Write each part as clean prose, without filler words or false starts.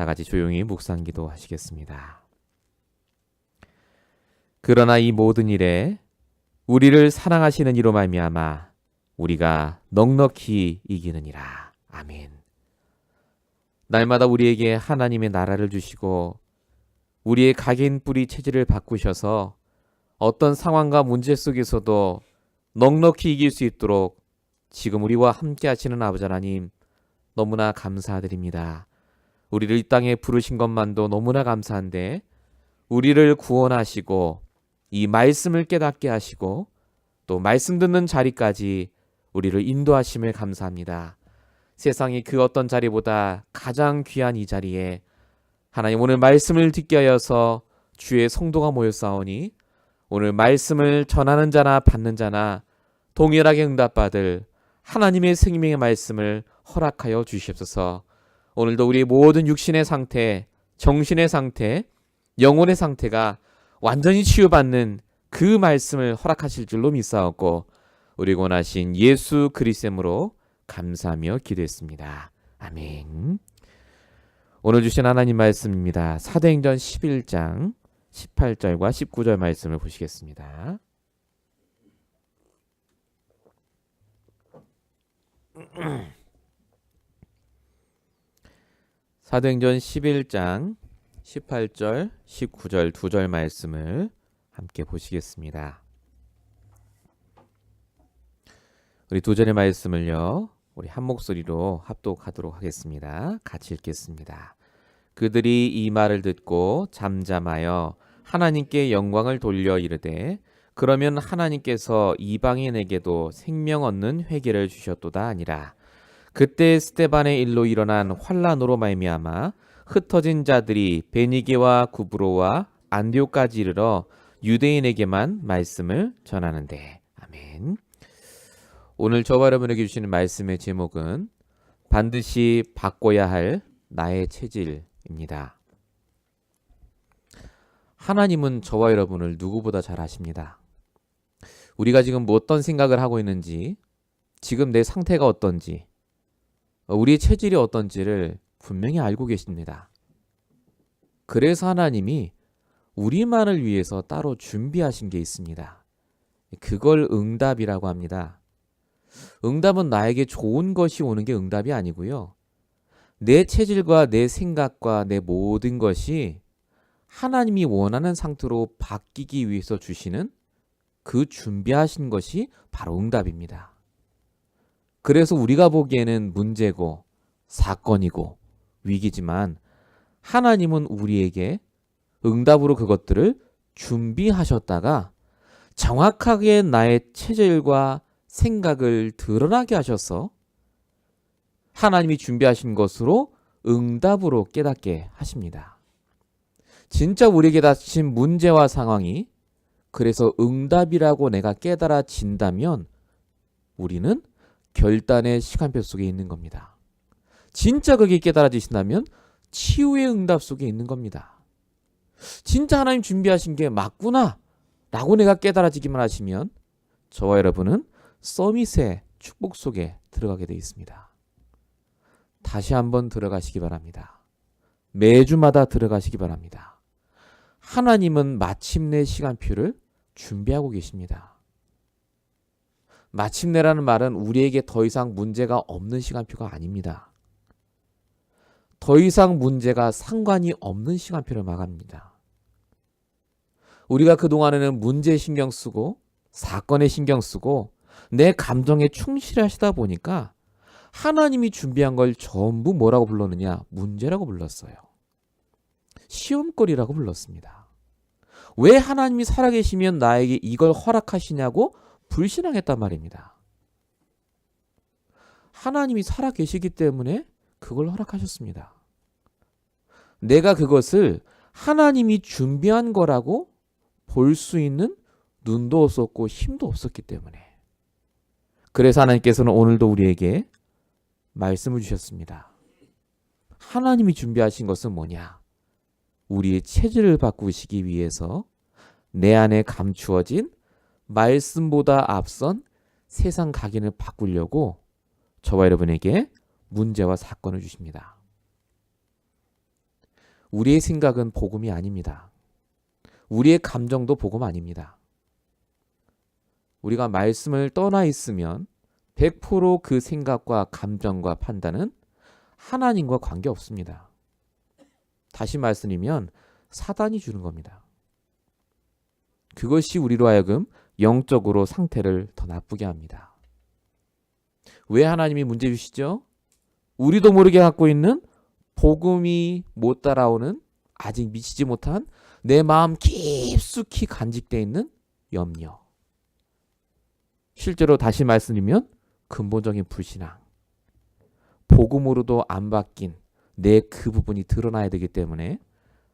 같이 조용히 묵상기도 하시겠습니다. 그러나 이 모든 일에 우리를 사랑하시는 이로 말미암아 우리가 넉넉히 이기느니라. 아멘. 날마다 우리에게 하나님의 나라를 주시고 우리의 각인 뿌리 체질을 바꾸셔서 어떤 상황과 문제 속에서도 넉넉히 이길 수 있도록 지금 우리와 함께 하시는 아버지 하나님 너무나 감사드립니다. 우리를 이 땅에 부르신 것만도 너무나 감사한데 우리를 구원하시고 이 말씀을 깨닫게 하시고 또 말씀 듣는 자리까지 우리를 인도하심을 감사합니다. 세상의 그 어떤 자리보다 가장 귀한 이 자리에 하나님 오늘 말씀을 듣게 하여서 주의 성도가 모였사오니 오늘 말씀을 전하는 자나 받는 자나 동일하게 응답받을 하나님의 생명의 말씀을 허락하여 주시옵소서. 오늘도 우리의 모든 육신의 상태, 정신의 상태, 영혼의 상태가 완전히 치유받는 그 말씀을 허락하실 줄로 믿사옵고 우리 원하신 예수 그리스도로 감사하며 기도했습니다. 아멘. 오늘 주신 하나님 말씀입니다. 사도행전 11장 18절과 19절 말씀을 보시겠습니다. 사도행전 11장 18절, 19절 두 절 말씀을 함께 보시겠습니다. 우리 두 절의 말씀을요, 우리 한 목소리로 합독하도록 하겠습니다. 같이 읽겠습니다. 그들이 이 말을 듣고 잠잠하여 하나님께 영광을 돌려 이르되 그러면 하나님께서 이방인에게도 생명 얻는 회개를 주셨도다 아니라 그때 스데반의 일로 일어난 환란으로 말미암아 흩어진 자들이 베니게와 구브로와 안디옥까지 이르러 유대인에게만 말씀을 전하는데. 아멘. 오늘 저와 여러분에게 주시는 말씀의 제목은 반드시 바꿔야 할 나의 체질입니다. 하나님은 저와 여러분을 누구보다 잘 아십니다. 우리가 지금 어떤 생각을 하고 있는지, 지금 내 상태가 어떤지, 우리의 체질이 어떤지를 분명히 알고 계십니다. 그래서 하나님이 우리만을 위해서 따로 준비하신 게 있습니다. 그걸 응답이라고 합니다. 응답은 나에게 좋은 것이 오는 게 응답이 아니고요. 내 체질과 내 생각과 내 모든 것이 하나님이 원하는 상태로 바뀌기 위해서 주시는 그 준비하신 것이 바로 응답입니다. 그래서 우리가 보기에는 문제고 사건이고 위기지만 하나님은 우리에게 응답으로 그것들을 준비하셨다가 정확하게 나의 체질과 생각을 드러나게 하셔서 하나님이 준비하신 것으로 응답으로 깨닫게 하십니다. 진짜 우리에게 닥친 문제와 상황이 그래서 응답이라고 내가 깨달아진다면 우리는 결단의 시간표 속에 있는 겁니다. 진짜 그게 깨달아지신다면 치유의 응답 속에 있는 겁니다. 진짜 하나님 준비하신 게 맞구나 라고 내가 깨달아지기만 하시면 저와 여러분은 서밋의 축복 속에 들어가게 되어 있습니다. 다시 한번 들어가시기 바랍니다. 매주마다 들어가시기 바랍니다. 하나님은 마침내 시간표를 준비하고 계십니다. 마침내라는 말은 우리에게 더 이상 문제가 없는 시간표가 아닙니다. 더 이상 문제가 상관이 없는 시간표를 말합니다. 우리가 그동안에는 문제에 신경 쓰고 사건에 신경 쓰고 내 감정에 충실하시다 보니까 하나님이 준비한 걸 전부 뭐라고 불렀느냐? 문제라고 불렀어요. 시험거리라고 불렀습니다. 왜 하나님이 살아계시면 나에게 이걸 허락하시냐고 불신앙했단 말입니다. 하나님이 살아계시기 때문에 그걸 허락하셨습니다. 내가 그것을 하나님이 준비한 거라고 볼 수 있는 눈도 없었고 힘도 없었기 때문에 그래서 하나님께서는 오늘도 우리에게 말씀을 주셨습니다. 하나님이 준비하신 것은 뭐냐? 우리의 체질을 바꾸시기 위해서 내 안에 감추어진 말씀보다 앞선 세상 각인을 바꾸려고 저와 여러분에게 문제와 사건을 주십니다. 우리의 생각은 복음이 아닙니다. 우리의 감정도 복음 아닙니다. 우리가 말씀을 떠나 있으면 100% 생각과 감정과 판단은 하나님과 관계없습니다. 다시 말씀드리면 사단이 주는 겁니다. 그것이 우리로 하여금 영적으로 상태를 더 나쁘게 합니다. 왜 하나님이 문제 주시죠? 우리도 모르게 갖고 있는 복음이 못 따라오는 아직 미치지 못한 내 마음 깊숙이 간직되어 있는 염려. 실제로 다시 말씀드리면 근본적인 불신앙. 복음으로도 안 바뀐 내 그 부분이 드러나야 되기 때문에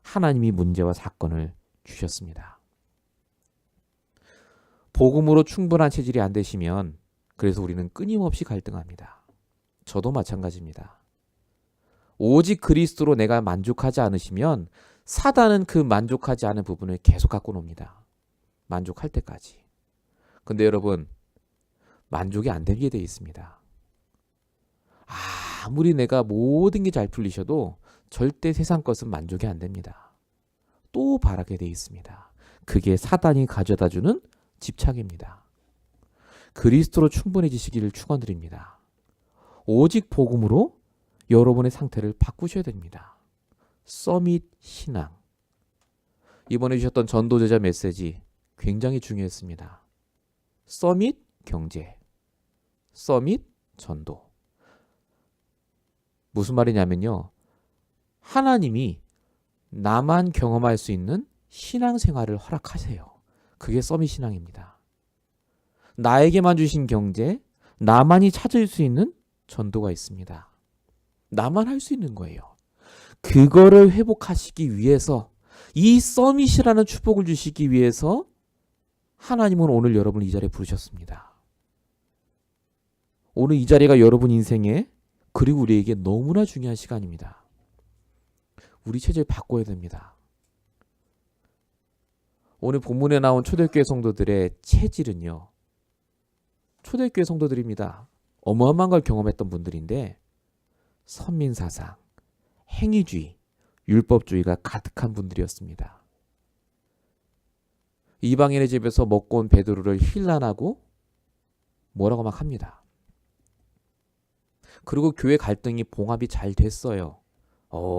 하나님이 문제와 사건을 주셨습니다. 복음으로 충분한 체질이 안 되시면 그래서 우리는 끊임없이 갈등합니다. 저도 마찬가지입니다. 오직 그리스도로 내가 만족하지 않으시면 사단은 그 만족하지 않은 부분을 계속 갖고 놉니다. 만족할 때까지. 근데 여러분, 만족이 안 되게 돼 있습니다. 아무리 내가 모든 게 잘 풀리셔도 절대 세상 것은 만족이 안 됩니다. 또 바라게 돼 있습니다. 그게 사단이 가져다 주는 집착입니다. 그리스도로 충분해지시기를 축원드립니다. 오직 복음으로 여러분의 상태를 바꾸셔야 됩니다. 서밋 신앙. 이번에 주셨던 전도제자 메시지 굉장히 중요했습니다. 서밋 경제, 서밋 전도. 무슨 말이냐면요. 하나님이 나만 경험할 수 있는 신앙생활을 허락하세요. 그게 서밋 신앙입니다. 나에게만 주신 경제, 나만이 찾을 수 있는 전도가 있습니다. 나만 할 수 있는 거예요. 그거를 회복하시기 위해서 이 서밋이라는 축복을 주시기 위해서 하나님은 오늘 여러분을 이 자리에 부르셨습니다. 오늘 이 자리가 여러분 인생에 그리고 우리에게 너무나 중요한 시간입니다. 우리 체질 바꿔야 됩니다. 오늘 본문에 나온 초대교회 성도들의 체질은요. 초대교회 성도들입니다. 어마어마한 걸 경험했던 분들인데 선민사상, 행위주의, 율법주의가 가득한 분들이었습니다. 이방인의 집에서 먹고 온 베드로를 힐난하고 뭐라고 막 합니다. 그리고 교회 갈등이 봉합이 잘 됐어요.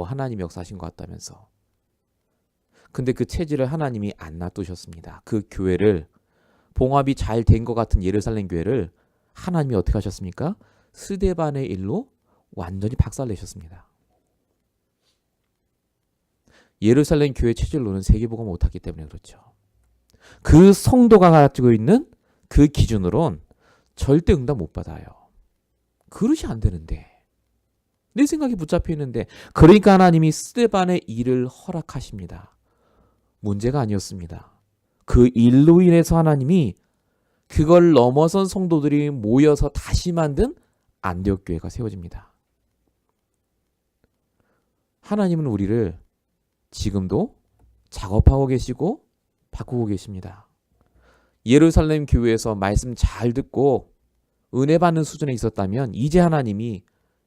하나님 역사하신 것 같다면서. 근데 그 체질을 하나님이 안 놔두셨습니다. 그 교회를 봉합이 잘 된 것 같은 예루살렘 교회를 하나님이 어떻게 하셨습니까? 스데반의 일로 완전히 박살내셨습니다. 예루살렘 교회 체질로는 세계복음을 못했기 때문에 그렇죠. 그 성도가 가지고 있는 그 기준으론 절대 응답 못 받아요. 그릇이 안 되는데. 내 생각이 붙잡혀 있는데. 그러니까 하나님이 스데반의 일을 허락하십니다. 문제가 아니었습니다. 그 일로 인해서 하나님이 그걸 넘어선 성도들이 모여서 다시 만든 안디옥 교회가 세워집니다. 하나님은 우리를 지금도 작업하고 계시고 바꾸고 계십니다. 예루살렘 교회에서 말씀 잘 듣고 은혜 받는 수준에 있었다면 이제 하나님이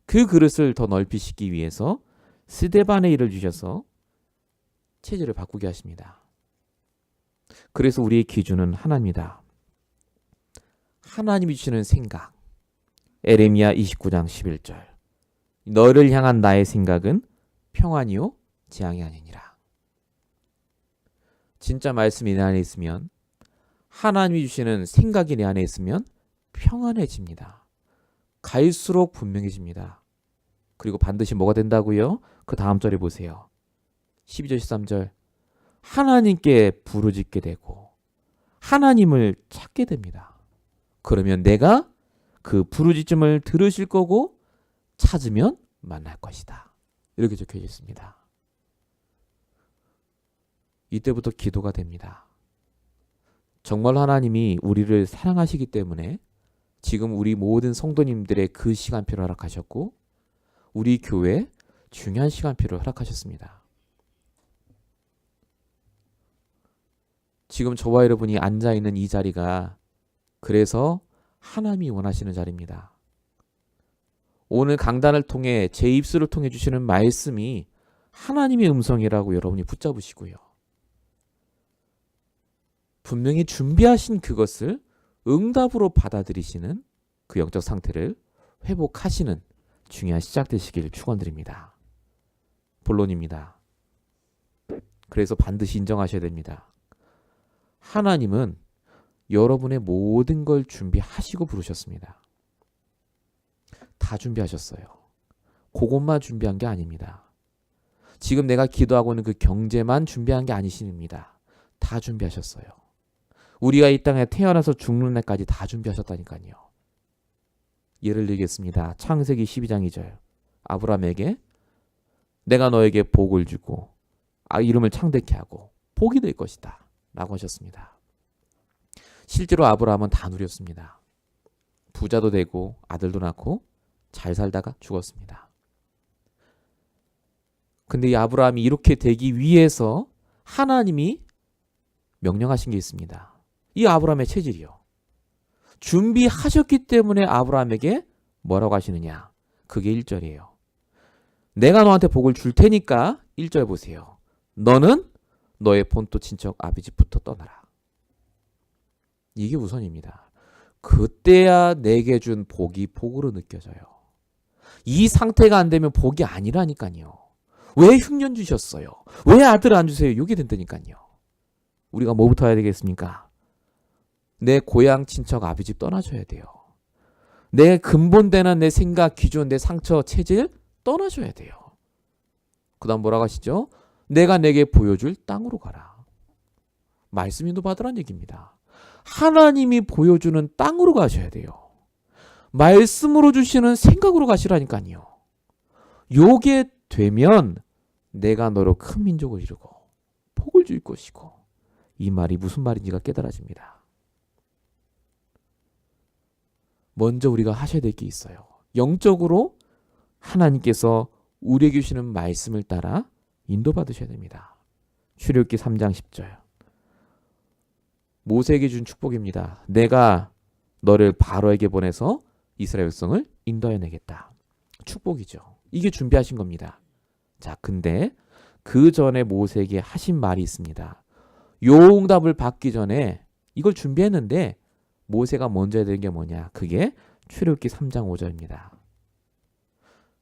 그 그릇을 더 넓히시기 위해서 스데반의 일을 주셔서 체질을 바꾸게 하십니다. 그래서 우리의 기준은 하나입니다. 하나님이 주시는 생각. 에레미야 29장 11절. 너를 향한 나의 생각은 평안이요 재앙이 아니니라. 진짜 말씀이 내 안에 있으면, 하나님이 주시는 생각이 내 안에 있으면 평안해집니다. 갈수록 분명해집니다. 그리고 반드시 뭐가 된다고요? 그 다음 절에 보세요. 12절 13절. 하나님께 부르짖게 되고 하나님을 찾게 됩니다. 그러면 내가 그 부르짖음을 들으실 거고 찾으면 만날 것이다. 이렇게 적혀져 있습니다. 이때부터 기도가 됩니다. 정말 하나님이 우리를 사랑하시기 때문에 지금 우리 모든 성도님들의 그 시간표를 허락하셨고 우리 교회 중요한 시간표를 허락하셨습니다. 지금 저와 여러분이 앉아있는 이 자리가 그래서 하나님이 원하시는 자리입니다. 오늘 강단을 통해 제 입술을 통해 주시는 말씀이 하나님의 음성이라고 여러분이 붙잡으시고요. 분명히 준비하신 그것을 응답으로 받아들이시는 그 영적 상태를 회복하시는 중요한 시작 되시길 축원드립니다. 본론입니다. 그래서 반드시 인정하셔야 됩니다. 하나님은 여러분의 모든 걸 준비하시고 부르셨습니다. 다 준비하셨어요. 그것만 준비한 게 아닙니다. 지금 내가 기도하고 있는 그 경제만 준비한 게 아니십니다. 다 준비하셨어요. 우리가 이 땅에 태어나서 죽는 날까지 다 준비하셨다니까요. 예를 들겠습니다. 창세기 12장 2절. 아브라함에게 내가 너에게 복을 주고 이름을 창대케 하고 복이 될 것이다 라고 하셨습니다. 실제로 아브라함은 다 누렸습니다. 부자도 되고 아들도 낳고 잘 살다가 죽었습니다. 근데 이 아브라함이 이렇게 되기 위해서 하나님이 명령하신 게 있습니다. 이 아브라함의 체질이요. 준비하셨기 때문에 아브라함에게 뭐라고 하시느냐? 그게 1절이에요. 내가 너한테 복을 줄 테니까 1절 보세요. 너는 너의 본토 친척 아비집부터 떠나라. 이게 우선입니다. 그때야 내게 준 복이 복으로 느껴져요. 이 상태가 안 되면 복이 아니라니까요. 왜 흉년 주셨어요? 왜 아들 안 주세요? 이게 된다니까요. 우리가 뭐부터 해야 되겠습니까? 내 고향 친척 아비집 떠나셔야 돼요. 내 근본되는 내 생각, 기준, 내 상처, 체질 떠나셔야 돼요. 그 다음 뭐라고 하시죠? 내가 내게 보여줄 땅으로 가라. 말씀 인도받으라는 얘기입니다. 하나님이 보여주는 땅으로 가셔야 돼요. 말씀으로 주시는 생각으로 가시라니까요. 요게 되면 내가 너로 큰 민족을 이루고 복을 줄 것이고, 이 말이 무슨 말인지가 깨달아집니다. 먼저 우리가 하셔야 될 게 있어요. 영적으로 하나님께서 우리에게 주시는 말씀을 따라 인도받으셔야 됩니다. 출애굽기 3장 10절. 모세에게 준 축복입니다. 내가 너를 바로에게 보내서 이스라엘 백성을 인도해 내겠다. 축복이죠. 이게 준비하신 겁니다. 자, 근데 그 전에 모세에게 하신 말이 있습니다. 요 응답을 받기 전에 이걸 준비했는데 모세가 먼저 해야 되는 게 뭐냐? 그게 출애굽기 3장 5절입니다.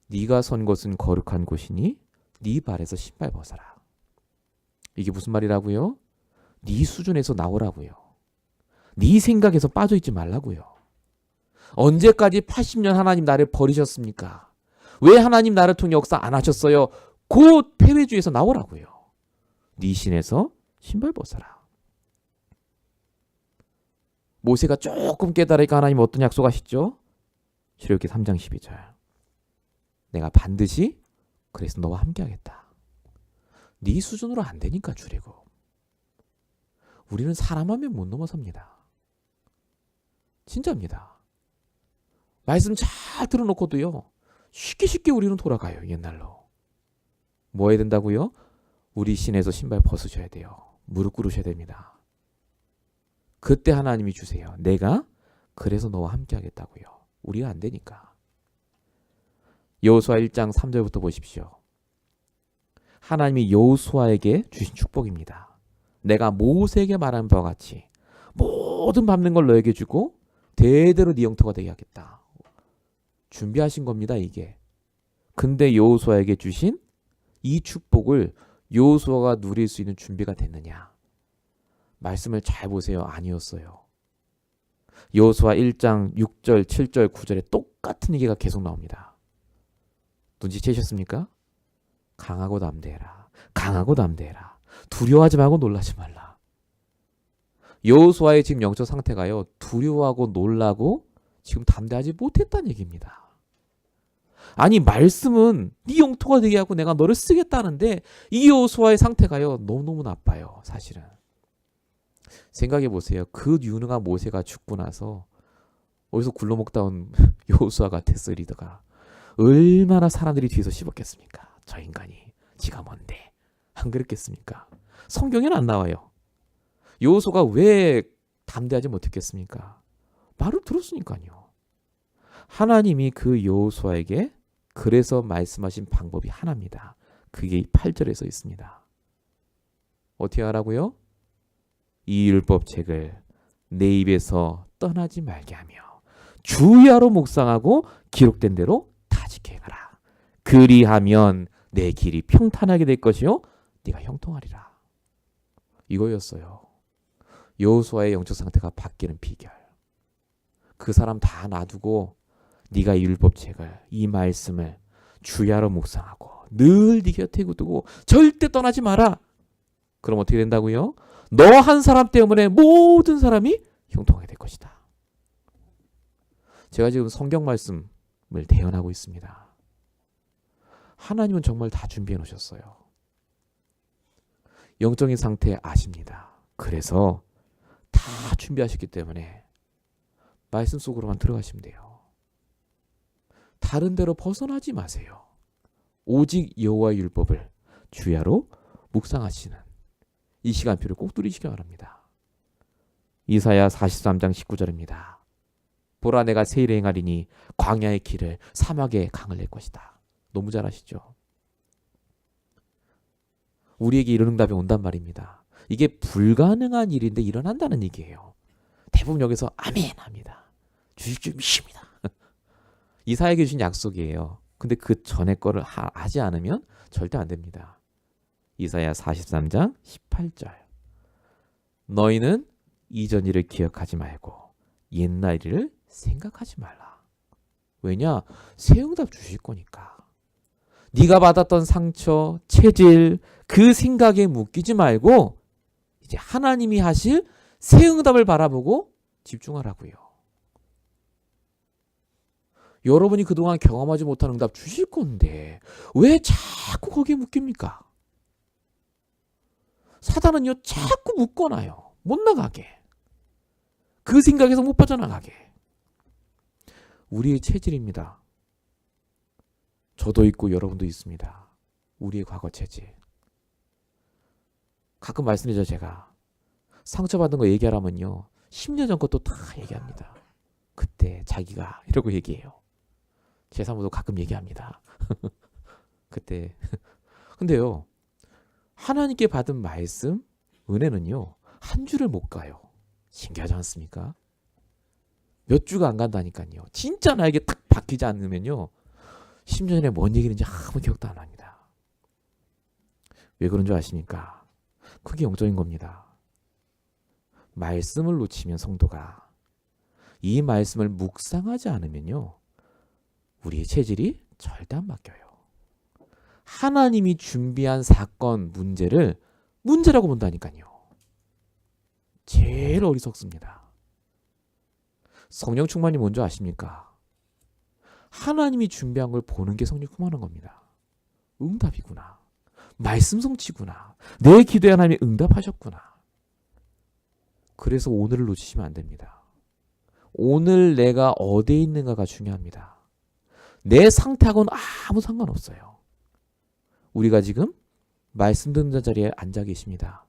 네가 선 곳은 거룩한 곳이니 네 발에서 신발 벗어라. 이게 무슨 말이라고요? 네 수준에서 나오라고요. 네 생각에서 빠져있지 말라고요. 언제까지 80년 하나님 나를 버리셨습니까? 왜 하나님 나를 통해 역사 안 하셨어요? 그 패배주의에서 나오라고요. 네 신에서 신발 벗어라. 모세가 조금 깨달으니까 하나님 어떤 약속하시죠? 출애굽기 3장 12절. 내가 반드시 그래서 너와 함께하겠다. 네 수준으로 안 되니까 출애굽. 우리는 사람 하면 못 넘어섭니다. 진짜입니다. 말씀 잘 들어놓고도요. 쉽게 우리는 돌아가요. 옛날로. 뭐 해야 된다고요? 우리 신에서 신발 벗으셔야 돼요. 무릎 꿇으셔야 됩니다. 그때 하나님이 주세요. 내가 그래서 너와 함께 하겠다고요. 우리가 안 되니까. 여호수아 1장 3절부터 보십시오. 하나님이 여호수아에게 주신 축복입니다. 내가 모세에게 말한 바와 같이 모든 밟는 걸 너에게 주고 대대로 네 영토가 되게 하겠다. 준비하신 겁니다, 이게. 근데 여호수아에게 주신 이 축복을 여호수아가 누릴 수 있는 준비가 됐느냐? 말씀을 잘 보세요. 아니었어요. 여호수아 1장 6절, 7절, 9절에 똑같은 얘기가 계속 나옵니다. 눈치채셨습니까? 강하고 담대해라. 강하고 담대해라. 두려워하지 말고 놀라지 말라. 여호수아의 지금 영적 상태가요. 두려워하고 놀라고 지금 담대하지 못했다는 얘기입니다. 아니 말씀은 네 영토가 되게 하고 내가 너를 쓰겠다는데 이 여호수아의 상태가요. 너무너무 나빠요. 사실은. 생각해 보세요. 그 유능한 모세가 죽고 나서 어디서 굴러먹다 온 여호수아 같았어요. 리더가. 얼마나 사람들이 뒤에서 씹었겠습니까? 저 인간이 지가 뭔데 안 그랬겠습니까? 성경에는 안 나와요. 여호수아가 왜 담대하지 못했겠습니까? 말을 들었으니까요. 하나님이 그 여호수아에게 그래서 말씀하신 방법이 하나입니다. 그게 8절에 써 있습니다. 어떻게 하라고요? 이 율법책을 내 입에서 떠나지 말게 하며 주야로 묵상하고 기록된 대로 다 지켜 행하라. 그리하면 내 길이 평탄하게 될 것이요 네가 형통하리라. 이거였어요. 여호수아의 영적 상태가 바뀌는 비결. 그 사람 다 놔두고 네가 이 율법책을, 이 말씀을 주야로 묵상하고 늘 네 곁에 두고 절대 떠나지 마라. 그럼 어떻게 된다고요? 너 한 사람 때문에 모든 사람이 형통하게 될 것이다. 제가 지금 성경 말씀을 대연하고 있습니다. 하나님은 정말 다 준비해 놓으셨어요. 영적인 상태 아십니다. 그래서 다 준비하셨기 때문에 말씀 속으로만 들어가시면 돼요. 다른 데로 벗어나지 마세요. 오직 여호와의 율법을 주야로 묵상하시는 이 시간표를 꼭 누리시기 바랍니다. 이사야 43장 19절입니다. 보라 내가 새 일을 행하리니 광야의 길을 사막의 강을 낼 것이다. 너무 잘 아시죠? 우리에게 이런 응답이 온단 말입니다. 이게 불가능한 일인데 일어난다는 얘기예요. 대부분 여기서 아멘 합니다. 주실 줄 믿습니다. 이사야에게 주신 약속이에요. 근데 그 전에 거를 하지 않으면 절대 안 됩니다. 이사야 43장 18절. 너희는 이전 일을 기억하지 말고 옛날 일을 생각하지 말라. 왜냐? 새 응답 주실 거니까. 네가 받았던 상처, 체질, 그 생각에 묶이지 말고 이제 하나님이 하실 새 응답을 바라보고 집중하라고요. 여러분이 그동안 경험하지 못한 응답 주실 건데 왜 자꾸 거기에 묶입니까? 사단은요 자꾸 묶어놔요. 못 나가게. 그 생각에서 못 빠져나가게. 우리의 체질입니다. 저도 있고 여러분도 있습니다. 우리의 과거 체질. 가끔 말씀드리죠. 제가 상처받은 거 얘기하라면요 10년 전 것도 다 얘기합니다. 그때 자기가 이러고 얘기해요. 제 사모도 가끔 얘기합니다. 그때 근데요 하나님께 받은 말씀 은혜는요 한 주를 못 가요. 신기하지 않습니까? 몇 주가 안 간다니까요. 진짜 나에게 딱 박히지 않으면요 10년 전에 뭔 얘기인지 아무 기억도 안 납니다. 왜 그런 줄 아십니까? 그게 영적인 겁니다. 말씀을 놓치면 성도가 이 말씀을 묵상하지 않으면요 우리의 체질이 절대 안 바뀌어요. 하나님이 준비한 사건, 문제를 문제라고 본다니까요. 제일 어리석습니다. 성령 충만이 뭔지 아십니까? 하나님이 준비한 걸 보는 게 성령 충만한 겁니다. 응답이구나. 말씀 성취구나. 내 기도에 하나님이 응답하셨구나. 그래서 오늘을 놓치시면 안 됩니다. 오늘 내가 어디에 있는가가 중요합니다. 내 상태하고는 아무 상관없어요. 우리가 지금 말씀 듣는 자리에 앉아 계십니다.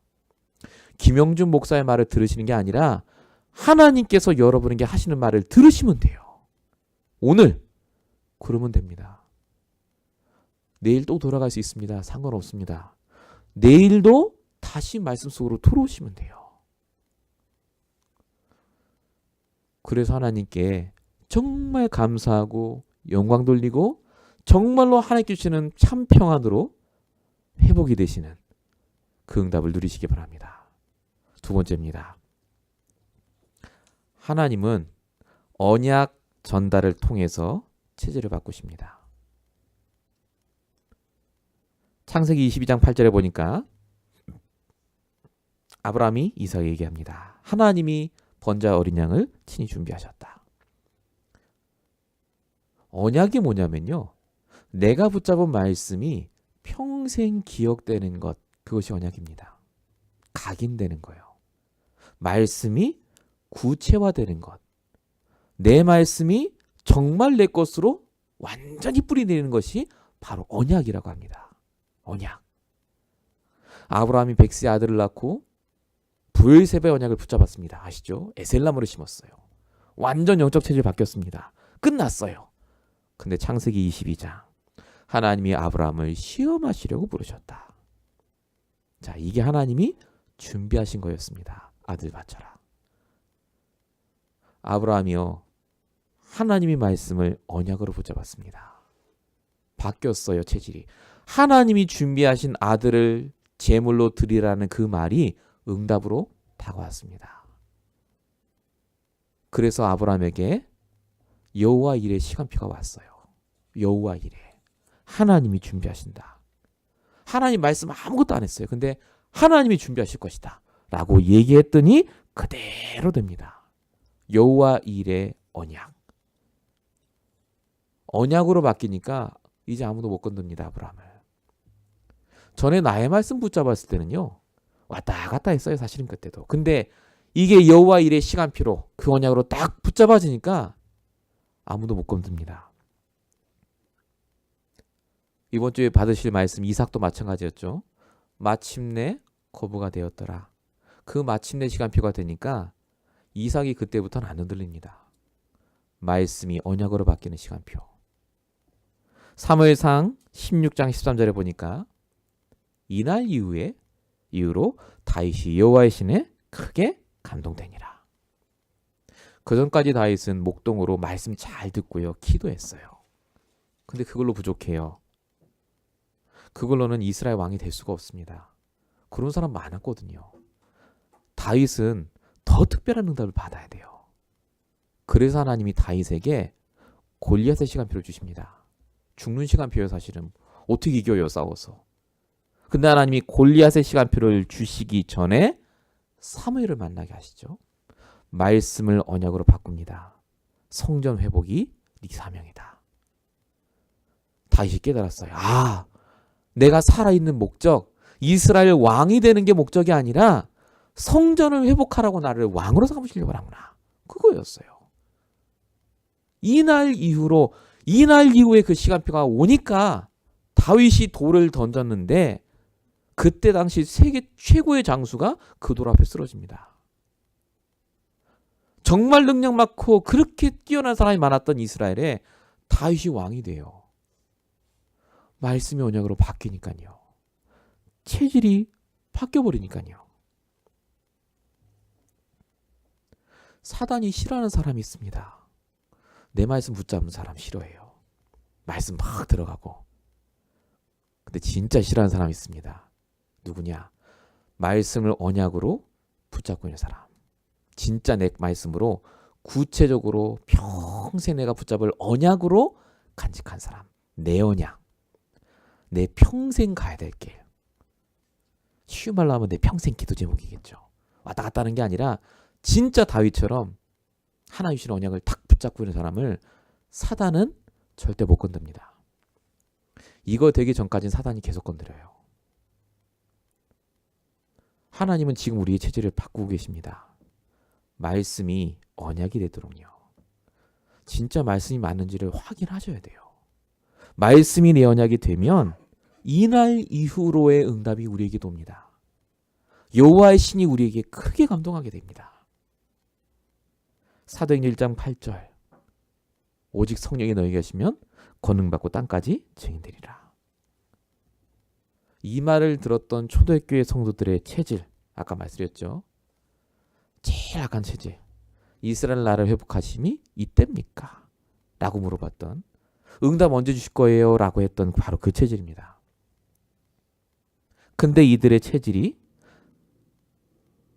김영준 목사의 말을 들으시는 게 아니라 하나님께서 여러분에게 하시는 말을 들으시면 돼요. 오늘 그러면 됩니다. 내일 또 돌아갈 수 있습니다. 상관없습니다. 내일도 다시 말씀 속으로 들어오시면 돼요. 그래서 하나님께 정말 감사하고 영광 돌리고 정말로 하나님께 주시는 참 평안으로 회복이 되시는 그 응답을 누리시기 바랍니다. 두 번째입니다. 하나님은 언약 전달을 통해서 체질을 바꾸십니다. 창세기 22장 8절에 보니까 아브라함이 이삭에게 얘기합니다. 하나님이 번자 어린 양을 친히 준비하셨다. 언약이 뭐냐면요. 내가 붙잡은 말씀이 평생 기억되는 것, 그것이 언약입니다. 각인되는 거예요. 말씀이 구체화되는 것. 내 말씀이 정말 내 것으로 완전히 뿌리 내리는 것이 바로 언약이라고 합니다. 언약. 아브라함이 백세의 아들을 낳고 브엘세바의 언약을 붙잡았습니다. 아시죠? 에셀나무를 심었어요. 완전 영적 체질이 바뀌었습니다. 끝났어요. 근데 창세기 22장 하나님이 아브라함을 시험하시려고 부르셨다. 자, 이게 하나님이 준비하신 거였습니다. 아들 바쳐라. 아브라함이요, 하나님의 말씀을 언약으로 붙잡았습니다. 바뀌었어요, 체질이. 하나님이 준비하신 아들을 제물로 드리라는 그 말이 응답으로 다가왔습니다. 그래서 아브라함에게 여호와 일의 시간표가 왔어요. 여호와 일에 하나님이 준비하신다. 하나님 말씀 아무것도 안 했어요. 근데 하나님이 준비하실 것이다 라고 얘기했더니 그대로 됩니다. 여호와 일의 언약. 언약으로 바뀌니까 이제 아무도 못 건듭니다. 아브라함을. 전에 나의 말씀 붙잡았을 때는요, 왔다 갔다 했어요. 사실은 그때도. 근데 이게 여호와 일의 시간표로 그 언약으로 딱 붙잡아지니까 아무도 못 건듭니다. 이번 주에 받으실 말씀 이삭도 마찬가지였죠. 마침내 거부가 되었더라. 그 마침내 시간표가 되니까 이삭이 그때부터는 안 흔들립니다. 말씀이 언약으로 바뀌는 시간표. 사무엘상 16장 13절에 보니까 이날 이후로 다윗이 여호와의 신에 크게 감동되니라. 그 전까지 다윗은 목동으로 말씀 잘 듣고요, 기도했어요. 근데 그걸로 부족해요. 그걸로는 이스라엘 왕이 될 수가 없습니다. 그런 사람 많았거든요. 다윗은 더 특별한 응답을 받아야 돼요. 그래서 하나님이 다윗에게 골리앗의 시간표를 주십니다. 죽는 시간표예요. 사실은 어떻게 이겨요, 싸워서. 근데 하나님이 골리앗의 시간표를 주시기 전에 사무엘을 만나게 하시죠. 말씀을 언약으로 바꿉니다. 성전 회복이 네 사명이다. 다윗이 깨달았어요. 아, 내가 살아있는 목적, 이스라엘 왕이 되는 게 목적이 아니라 성전을 회복하라고 나를 왕으로 삼으시려고 하구나. 그거였어요. 이날 이후에 그 시간표가 오니까 다윗이 돌을 던졌는데 그때 당시 세계 최고의 장수가 그 돌 앞에 쓰러집니다. 정말 능력 많고 그렇게 뛰어난 사람이 많았던 이스라엘에 다윗이 왕이 돼요. 말씀이 언약으로 바뀌니까요. 체질이 바뀌어버리니까요. 사단이 싫어하는 사람이 있습니다. 내 말씀 붙잡는 사람 싫어해요. 말씀 막 들어가고. 근데 진짜 싫어하는 사람이 있습니다. 누구냐? 말씀을 언약으로 붙잡고 있는 사람. 진짜 내 말씀으로 구체적으로 평생 내가 붙잡을 언약으로 간직한 사람. 내 언약. 내 평생 가야 될 길. 쉬운 말로 하면 내 평생 기도 제목이겠죠. 왔다 갔다 하는 게 아니라 진짜 다윗처럼 하나님 주신 언약을 탁 붙잡고 있는 사람을 사단은 절대 못 건듭니다. 이거 되기 전까지는 사단이 계속 건드려요. 하나님은 지금 우리의 체질을 바꾸고 계십니다. 말씀이 언약이 되도록요. 진짜 말씀이 맞는지를 확인하셔야 돼요. 말씀이 내 언약이 되면 이날 이후로의 응답이 우리에게도 옵니다. 여호와의 신이 우리에게 크게 감동하게 됩니다. 사도행전 1장 8절 오직 성령이 너에게 하시면 권능받고 땅까지 증인되리라. 이 말을 들었던 초대교회 성도들의 체질, 아까 말씀드렸죠. 제일 악한 체질. 이스라엘 나라를 회복하심이 이때입니까? 라고 물어봤던, 응답 언제 주실 거예요? 라고 했던 바로 그 체질입니다. 근데 이들의 체질이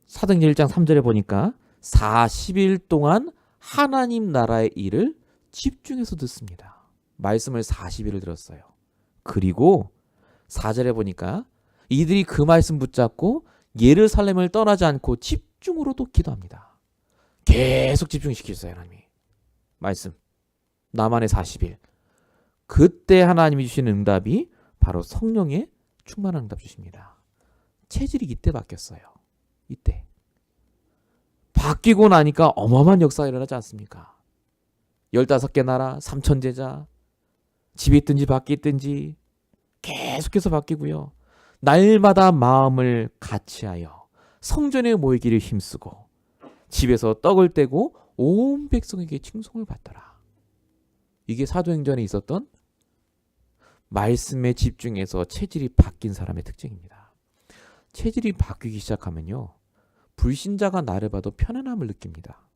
사도행전 1장 3절에 보니까 40일 동안 하나님 나라의 일을 집중해서 듣습니다. 말씀을 40일을 들었어요. 그리고 4절에 보니까 이들이 그 말씀 붙잡고 예루살렘을 떠나지 않고 집중으로 또 기도합니다. 계속 집중시켰어요. 하나님이. 말씀. 나만의 40일. 그때 하나님이 주시는 응답이 바로 성령의 충만한 응답 주십니다. 체질이 이때 바뀌었어요. 이때. 바뀌고 나니까 어마어마한 역사가 일어나지 않습니까? 15개 나라, 3천 제자, 집에 있든지 밖에 있든지 계속해서 바뀌고요. 날마다 마음을 같이하여 성전에 모이기를 힘쓰고 집에서 떡을 떼고 온 백성에게 칭송을 받더라. 이게 사도행전에 있었던 말씀에 집중해서 체질이 바뀐 사람의 특징입니다. 체질이 바뀌기 시작하면요. 불신자가 나를 봐도 편안함을 느낍니다.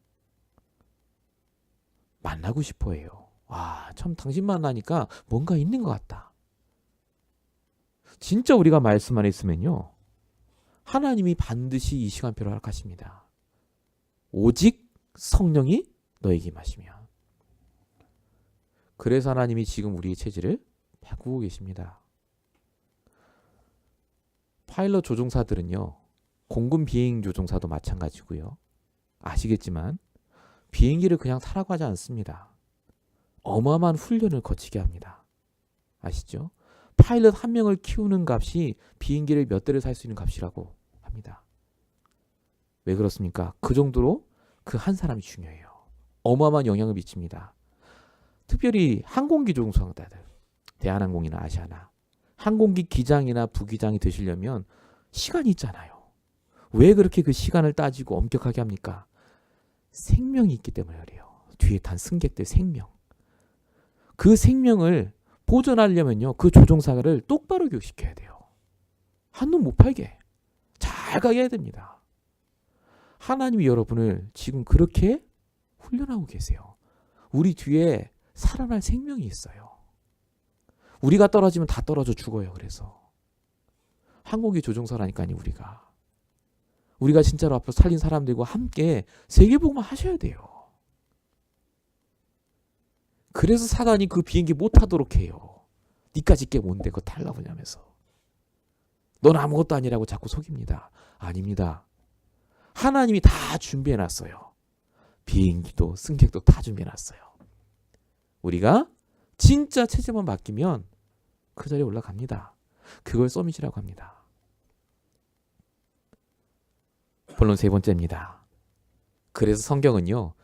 만나고 싶어 해요. 와, 참 당신 만나니까 뭔가 있는 것 같다. 진짜 우리가 말씀 안에 있으면요. 하나님이 반드시 이 시간표를 허락하십니다. 오직 성령이 너에게 임하시면. 그래서 하나님이 지금 우리의 체질을 바꾸고 계십니다. 파일럿 조종사들은요. 공군 비행 조종사도 마찬가지고요. 아시겠지만 비행기를 그냥 타라고 하지 않습니다. 어마어마한 훈련을 거치게 합니다. 아시죠? 파일럿 한 명을 키우는 값이 비행기를 몇 대를 살 수 있는 값이라고 합니다. 왜 그렇습니까? 그 정도로 그 한 사람이 중요해요. 어마어마한 영향을 미칩니다. 특별히 항공기 조종사들, 대한항공이나 아시아나 항공기 기장이나 부기장이 되시려면 시간이 있잖아요. 왜 그렇게 그 시간을 따지고 엄격하게 합니까? 생명이 있기 때문에 그래요. 뒤에 탄 승객들 생명. 그 생명을 보존하려면요. 그 조종사를 똑바로 교육시켜야 돼요. 한눈 못 팔게. 잘 가게 해야 됩니다. 하나님이 여러분을 지금 그렇게 훈련하고 계세요. 우리 뒤에 살아날 생명이 있어요. 우리가 떨어지면 다 떨어져 죽어요. 그래서 항공기 조종사라니까요. 우리가 진짜로 앞으로 살린 사람들과 함께 세계복음을 하셔야 돼요. 그래서 사단이 그 비행기 못 타도록 해요. 니까지 게 뭔데 그거 타려고 하면서. 넌 아무것도 아니라고 자꾸 속입니다. 아닙니다. 하나님이 다 준비해놨어요. 비행기도 승객도 다 준비해놨어요. 우리가 진짜 체질만 바뀌면 그 자리에 올라갑니다. 그걸 서밋이라고 합니다. 본론 세 번째입니다. 그래서 성경은요.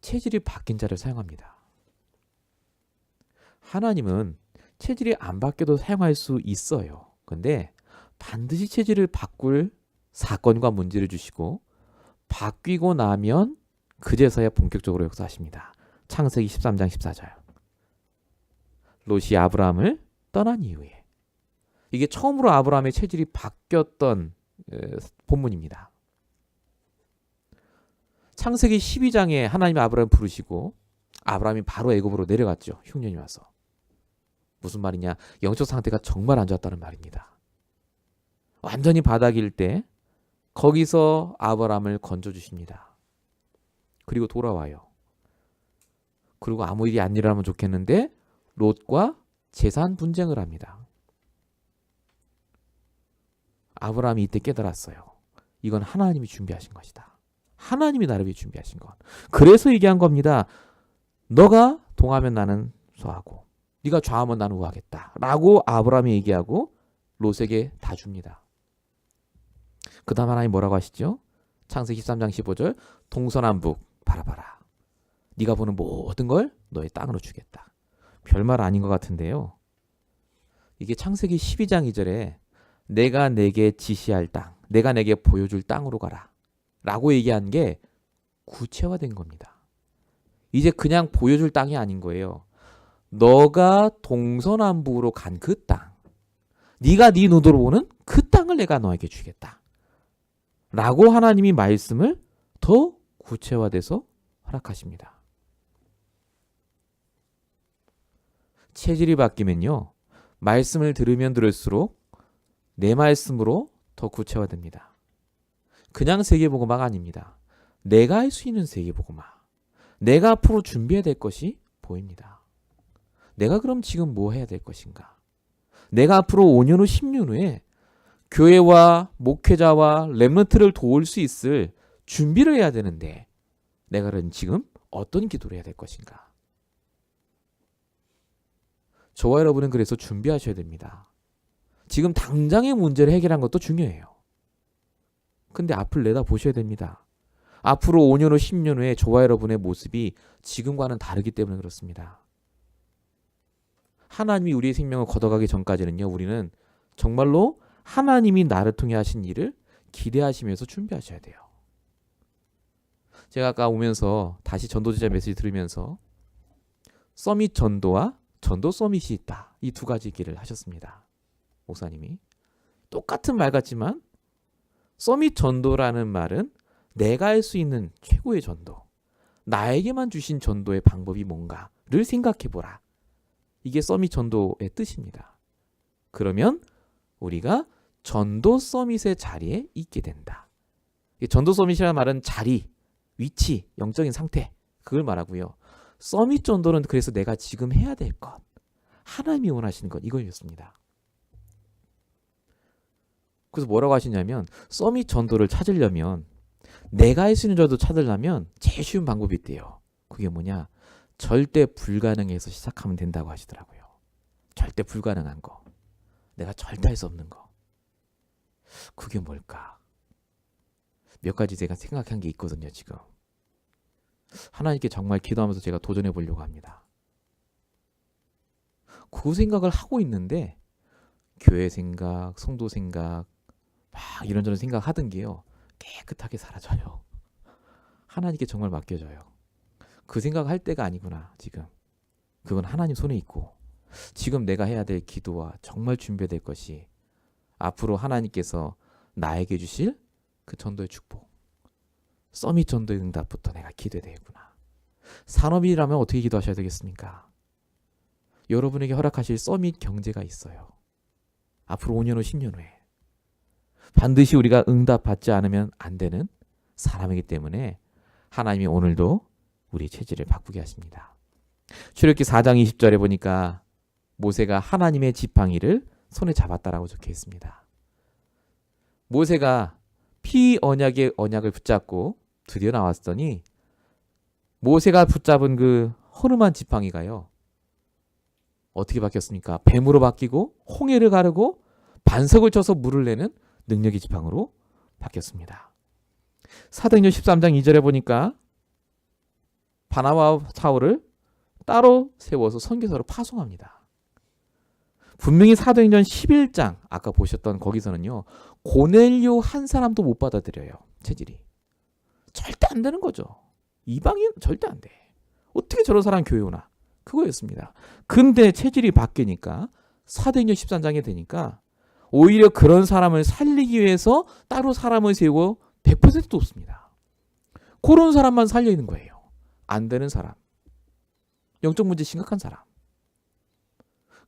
체질이 바뀐 자를 사용합니다. 하나님은 체질이 안 바뀌어도 사용할 수 있어요. 근데 반드시 체질을 바꿀 사건과 문제를 주시고 바뀌고 나면 그제서야 본격적으로 역사하십니다. 창세기 13장 14절. 롯이 아브라함을 떠난 이후에 이게 처음으로 아브라함의 체질이 바뀌었던 본문입니다. 창세기 12장에 하나님이 아브라함을 부르시고 아브라함이 바로 애굽으로 내려갔죠. 흉년이 와서. 무슨 말이냐? 영적 상태가 정말 안 좋았다는 말입니다. 완전히 바닥일 때 거기서 아브라함을 건져주십니다. 그리고 돌아와요. 그리고 아무 일이 안 일어나면 좋겠는데 롯과 재산 분쟁을 합니다. 아브라함이 이때 깨달았어요. 이건 하나님이 준비하신 것이다. 하나님이 나를 위해 준비하신 것. 그래서 얘기한 겁니다. 너가 동하면 나는 서하고 네가 좌하면 나는 우하겠다. 라고 아브라함이 얘기하고 롯에게 다 줍니다. 그 다음 하나님 뭐라고 하시죠? 창세기 13장 15절 동서남북 바라봐라. 네가 보는 모든 걸 너의 땅으로 주겠다. 별말 아닌 것 같은데요. 이게 창세기 12장 2절에 내가 내게 지시할 땅, 내가 내게 보여줄 땅으로 가라. 라고 얘기한 게 구체화된 겁니다. 이제 그냥 보여줄 땅이 아닌 거예요. 너가 동서남북으로 간 그 땅, 네가 네 눈으로 보는 그 땅을 내가 너에게 주겠다. 라고 하나님이 말씀을 더 구체화돼서 허락하십니다. 체질이 바뀌면요. 말씀을 들으면 들을수록 내 말씀으로 더 구체화됩니다. 그냥 세계복음화가 아닙니다. 내가 할 수 있는 세계복음화. 내가 앞으로 준비해야 될 것이 보입니다. 내가 그럼 지금 뭐 해야 될 것인가? 내가 앞으로 5년 후, 10년 후에 교회와 목회자와 렘넌트를 도울 수 있을 준비를 해야 되는데 내가 그럼 지금 어떤 기도를 해야 될 것인가? 저와 여러분은 그래서 준비하셔야 됩니다. 지금 당장의 문제를 해결한 것도 중요해요. 근데 앞을 내다보셔야 됩니다. 앞으로 5년 후, 10년 후에 저와 여러분의 모습이 지금과는 다르기 때문에 그렇습니다. 하나님이 우리의 생명을 걷어가기 전까지는요. 우리는 정말로 하나님이 나를 통해 하신 일을 기대하시면서 준비하셔야 돼요. 제가 아까 오면서 다시 전도제자 메시지 들으면서 서밋 전도와 전도 서밋이 있다. 이 두 가지 얘기를 하셨습니다. 목사님이. 똑같은 말 같지만 서밋 전도라는 말은 내가 할 수 있는 최고의 전도, 나에게만 주신 전도의 방법이 뭔가를 생각해보라. 이게 서밋 전도의 뜻입니다. 그러면 우리가 전도 서밋의 자리에 있게 된다. 전도 서밋이라는 말은 자리, 위치, 영적인 상태, 그걸 말하고요. 서밋 전도는 그래서 내가 지금 해야 될 것, 하나님이 원하시는 것, 이거였습니다. 그래서 뭐라고 하시냐면 서밋 전도를 찾으려면, 내가 할 수 있는 전도 찾으려면 제일 쉬운 방법이 있대요. 그게 뭐냐? 절대 불가능해서 시작하면 된다고 하시더라고요. 절대 불가능한 거, 내가 절대 할 수 없는 거. 그게 뭘까? 몇 가지 제가 생각한 게 있거든요. 지금 하나님께 정말 기도하면서 제가 도전해 보려고 합니다. 그 생각을 하고 있는데 교회 생각, 성도 생각, 막 이런저런 생각 하던 게요, 깨끗하게 사라져요. 하나님께 정말 맡겨져요. 그 생각할 때가 아니구나. 지금 그건 하나님 손에 있고, 지금 내가 해야 될 기도와 정말 준비해야 될 것이 앞으로 하나님께서 나에게 주실 그 전도의 축복, 서밋 전도의 응답부터 내가 기도해야 되겠구나. 산업이라면 어떻게 기도하셔야 되겠습니까? 여러분에게 허락하실 서밋 경제가 있어요. 앞으로 5년 후, 10년 후에 반드시 우리가 응답받지 않으면 안 되는 사람이기 때문에 하나님이 오늘도 우리 체질을 바꾸게 하십니다. 출애굽기 4장 20절에 보니까 모세가 하나님의 지팡이를 손에 잡았다라고 적혀 있습니다. 모세가 피 언약의 언약을 붙잡고 드디어 나왔더니 모세가 붙잡은 그 허름한 지팡이가요, 어떻게 바뀌었습니까? 뱀으로 바뀌고 홍해를 가르고 반석을 쳐서 물을 내는 능력의 지팡이로 바뀌었습니다. 사도행전 13장 2절에 보니까 바나바와 사울을 따로 세워서 선교사로 파송합니다. 분명히 사도행전 11장 아까 보셨던 거기서는요, 고넬료 한 사람도 못 받아들여요. 체질이 절대 안 되는 거죠. 이방인 절대 안 돼. 어떻게 저런 사람 교회 오나, 그거였습니다. 근데 체질이 바뀌니까 사도행전 13장에 되니까 오히려 그런 사람을 살리기 위해서 따로 사람을 세우고 100%도 없습니다. 그런 사람만 살려 있는 거예요. 안 되는 사람, 영적 문제 심각한 사람.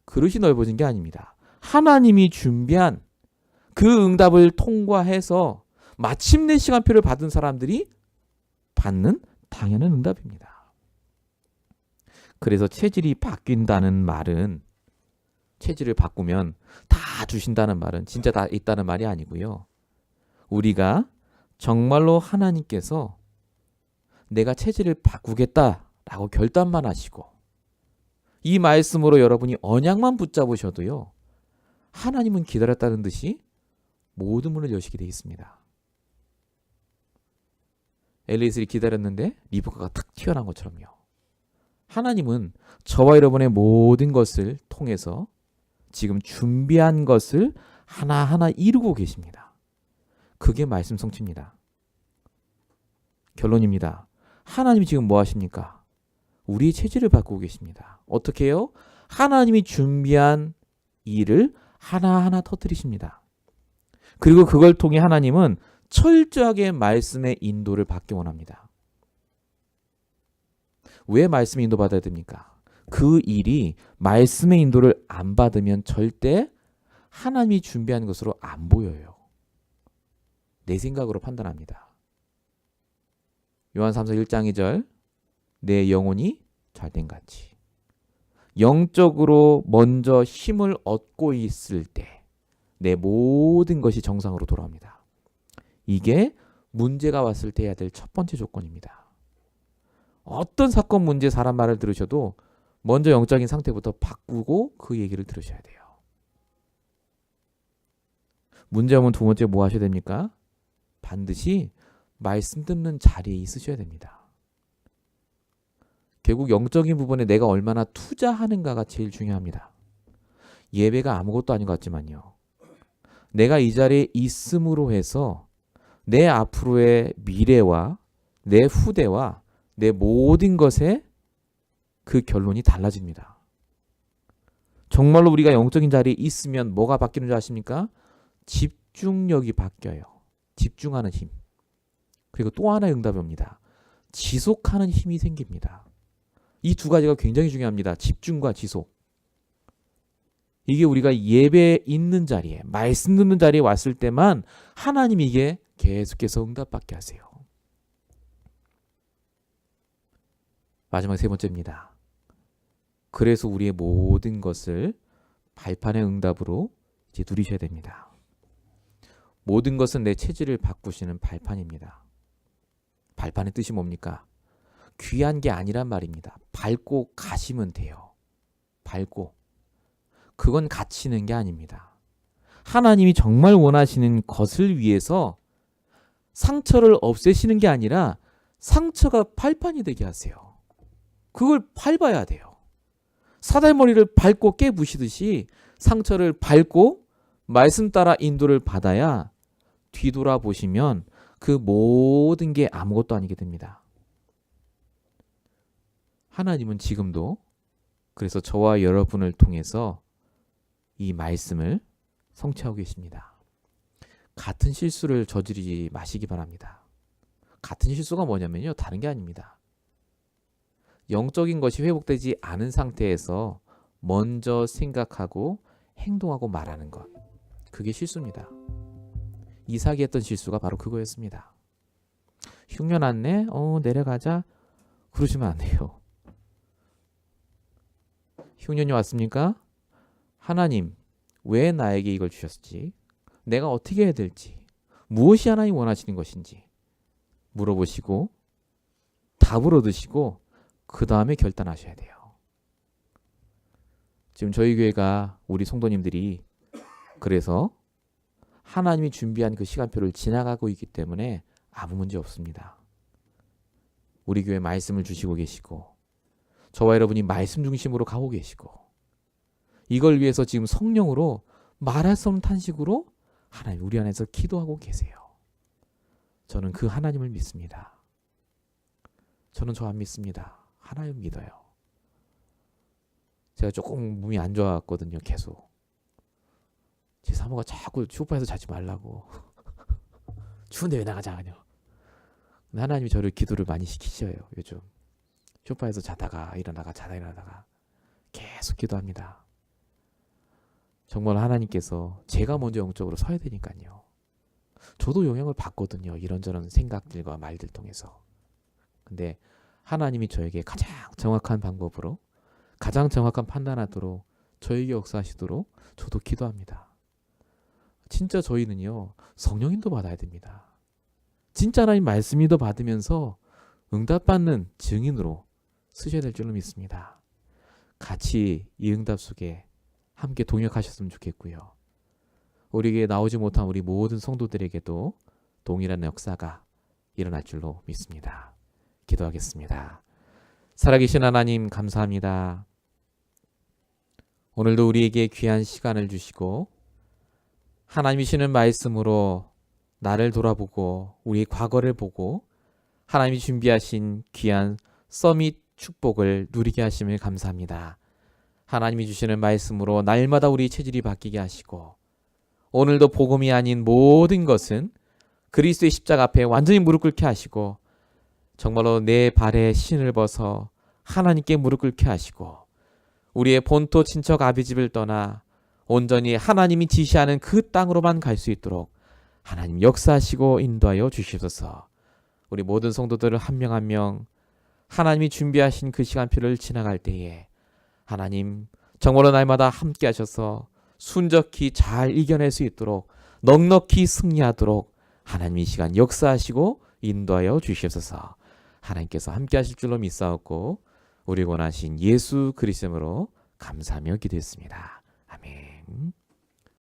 그릇이 넓어진 게 아닙니다. 하나님이 준비한 그 응답을 통과해서 마침내 시간표를 받은 사람들이 받는 당연한 응답입니다. 그래서 체질이 바뀐다는 말은, 체질을 바꾸면 다 주신다는 말은 진짜 다 있다는 말이 아니고요. 우리가 정말로 하나님께서 내가 체질을 바꾸겠다라고 결단만 하시고 이 말씀으로 여러분이 언약만 붙잡으셔도요, 하나님은 기다렸다는 듯이 모든 문을 여시게 되어 있습니다. 엘리에셀이 기다렸는데 리브카가 탁 튀어나온 것처럼요. 하나님은 저와 여러분의 모든 것을 통해서 지금 준비한 것을 하나하나 이루고 계십니다. 그게 말씀 성취입니다. 결론입니다. 하나님이 지금 뭐 하십니까? 우리의 체질을 바꾸고 계십니다. 어떻게 해요? 하나님이 준비한 일을 하나하나 터뜨리십니다. 그리고 그걸 통해 하나님은 철저하게 말씀의 인도를 받기 원합니다. 왜 말씀의 인도 받아야 됩니까? 그 일이 말씀의 인도를 안 받으면 절대 하나님이 준비한 것으로 안 보여요. 내 생각으로 판단합니다. 요한 3서 1장 2절, 내 영혼이 잘된같이. 영적으로 먼저 힘을 얻고 있을 때 내 모든 것이 정상으로 돌아옵니다. 이게 문제가 왔을 때 해야 될 첫 번째 조건입니다. 어떤 사건, 문제, 사람 말을 들으셔도 먼저 영적인 상태부터 바꾸고 그 얘기를 들으셔야 돼요. 문제 오면 두 번째 뭐 하셔야 됩니까? 반드시 말씀 듣는 자리에 있으셔야 됩니다. 결국 영적인 부분에 내가 얼마나 투자하는가가 제일 중요합니다. 예배가 아무것도 아닌 것 같지만요, 내가 이 자리에 있음으로 해서 내 앞으로의 미래와 내 후대와 내 모든 것에 그 결론이 달라집니다. 정말로 우리가 영적인 자리에 있으면 뭐가 바뀌는 줄 아십니까? 집중력이 바뀌어요. 집중하는 힘. 그리고 또 하나의 응답이 옵니다. 지속하는 힘이 생깁니다. 이 두 가지가 굉장히 중요합니다. 집중과 지속. 이게 우리가 예배에 있는 자리에, 말씀 듣는 자리에 왔을 때만 하나님이 이게 계속해서 응답받게 하세요. 마지막 세 번째입니다. 그래서 우리의 모든 것을 발판의 응답으로 이제 누리셔야 됩니다. 모든 것은 내 체질을 바꾸시는 발판입니다. 발판의 뜻이 뭡니까? 귀한 게 아니란 말입니다. 밟고 가시면 돼요. 밟고. 그건 갇히는 게 아닙니다. 하나님이 정말 원하시는 것을 위해서 상처를 없애시는 게 아니라 상처가 발판이 되게 하세요. 그걸 밟아야 돼요. 사다리머리를 밟고 깨부시듯이 상처를 밟고 말씀 따라 인도를 받아야 뒤돌아보시면 그 모든 게 아무것도 아니게 됩니다. 하나님은 지금도 그래서 저와 여러분을 통해서 이 말씀을 성취하고 계십니다. 같은 실수를 저지르지 마시기 바랍니다. 같은 실수가 뭐냐면요. 다른 게 아닙니다. 영적인 것이 회복되지 않은 상태에서 먼저 생각하고 행동하고 말하는 것. 그게 실수입니다. 이삭이 했던 실수가 바로 그거였습니다. 흉년 왔네? 내려가자. 그러시면 안 돼요. 흉년이 왔습니까? 하나님, 왜 나에게 이걸 주셨지? 내가 어떻게 해야 될지, 무엇이 하나님 원하시는 것인지 물어보시고 답을 얻으시고 그 다음에 결단하셔야 돼요. 지금 저희 교회가 우리 성도님들이 그래서 하나님이 준비한 그 시간표를 지나가고 있기 때문에 아무 문제 없습니다. 우리 교회 말씀을 주시고 계시고 저와 여러분이 말씀 중심으로 가고 계시고 이걸 위해서 지금 성령으로 말할 수 없는 탄식으로 하나님 우리 안에서 기도하고 계세요. 저는 그 하나님을 믿습니다. 저는 저 안 믿습니다. 하나님 믿어요. 제가 조금 몸이 안 좋았거든요. 계속. 제 사모가 자꾸 소파에서 자지 말라고. 추운데 왜 나가자 그냥. 근데 하나님이 저를 기도를 많이 시키셔요. 요즘. 소파에서 자다가 일어나가 자다 일어나다가 계속 기도합니다. 정말 하나님께서 제가 먼저 영적으로 서야 되니까요. 저도 영향을 받거든요. 이런저런 생각들과 말들 통해서. 근데 하나님이 저에게 가장 정확한 방법으로 가장 정확한 판단하도록 저에게 역사하시도록 저도 기도합니다. 진짜 저희는요. 성령인도 받아야 됩니다. 진짜 하나님 말씀인도 받으면서 응답받는 증인으로 쓰셔야 될 줄로 믿습니다. 같이 이 응답 속에 함께 동역하셨으면 좋겠고요. 우리에게 나오지 못한 우리 모든 성도들에게도 동일한 역사가 일어날 줄로 믿습니다. 기도하겠습니다. 살아계신 하나님 감사합니다. 오늘도 우리에게 귀한 시간을 주시고 하나님이 주시는 말씀으로 나를 돌아보고 우리의 과거를 보고 하나님이 준비하신 귀한 서밋 축복을 누리게 하심을 감사합니다. 하나님이 주시는 말씀으로 날마다 우리 체질이 바뀌게 하시고 오늘도 복음이 아닌 모든 것은 그리스도의 십자가 앞에 완전히 무릎 꿇게 하시고 정말로 내 발에 신을 벗어 하나님께 무릎 꿇게 하시고 우리의 본토 친척 아비집을 떠나 온전히 하나님이 지시하는 그 땅으로만 갈 수 있도록 하나님 역사하시고 인도하여 주시옵소서. 우리 모든 성도들을 한 명 한 명 하나님이 준비하신 그 시간표를 지나갈 때에 하나님 정말로 날마다 함께 하셔서 순적히 잘 이겨낼 수 있도록 넉넉히 승리하도록 하나님 이 시간 역사하시고 인도하여 주시옵소서. 하나님께서 함께 하실 줄로 믿사옵고 우리 원하신 예수 그리스도로 감사하며 기도했습니다. 아멘.